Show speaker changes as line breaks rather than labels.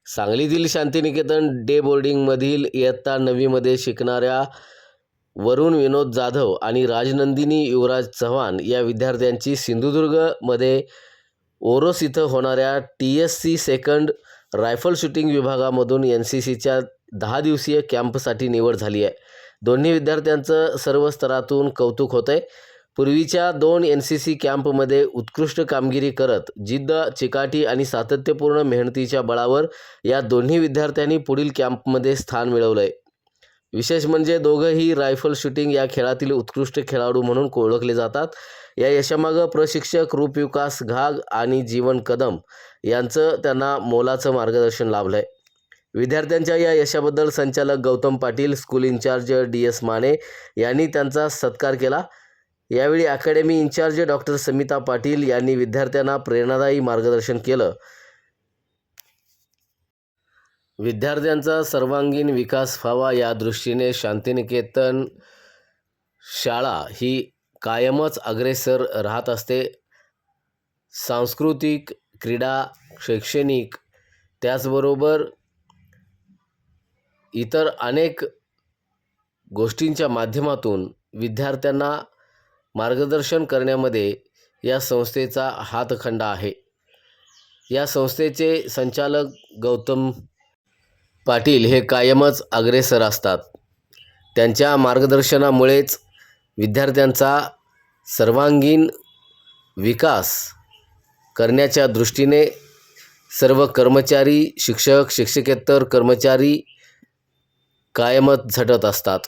सांगलीतील शांतिनिकेतन डे बोर्डिंगमधील इयत्ता 9वीमध्ये शिकणाऱ्या वरुण विनोद जाधव आणि राजनंदिनी युवराज चव्हाण या विद्यार्थ्यांची सिंधुदुर्गमध्ये ओरोस इथं होणाऱ्या TSC सेकंड रायफल शूटिंग विभागामधून NCCच्या 10 दिवसीय कॅम्पसाठी निवड झाली आहे. दोन्ही विद्यार्थ्यांचं सर्व स्तरातून कौतुक होतं आहे. पूर्वीच्या 2 NCC कॅम्पमध्ये उत्कृष्ट कामगिरी करत जिद्द, चिकाटी आणि सातत्यपूर्ण मेहनतीच्या बळावर या दोन्ही विद्यार्थ्यांनी पुढील कॅम्पमध्ये स्थान मिळवलं आहे. विशेष म्हणजे दोघंही रायफल शूटिंग या खेळातील उत्कृष्ट खेळाडू म्हणून ओळखले जातात. या यशामागं प्रशिक्षक रूपविकास घाग आणि जीवन कदम यांचं त्यांना मोलाचं मार्गदर्शन लाभलं आहे. विद्यार्थ्यांच्या या यशाबद्दल संचालक Gautam Patil, school in charge DS Mane यांनी त्यांचा सत्कार केला. यावेळी academy in charge doctor Samita Patil यांनी विद्यार्थ्यांना प्रेरणादायी मार्गदर्शन केलं. विद्यार्थ्यांचा सर्वांगीण विकास व्हावा या दृष्टीने शांतिनिकेतन शाळा ही कायमच अग्रेसर राहत असते. सांस्कृतिक, क्रीडा, शैक्षणिक त्याचबरोबर इतर अनेक गोष्टींच्या माध्यमातून विद्यार्थ्यांना मार्गदर्शन करण्यामध्ये या संस्थेचा हातखंडा आहे. या संस्थेचे संचालक गौतम पाटील हे कायमच अग्रेसर असतात. त्यांच्या मार्गदर्शनामुळेच विद्यार्थ्यांचा सर्वांगीण विकास करण्याच्या दृष्टीने सर्व कर्मचारी, शिक्षक, शिक्षकेतर कर्मचारी कायमच झटत असतात.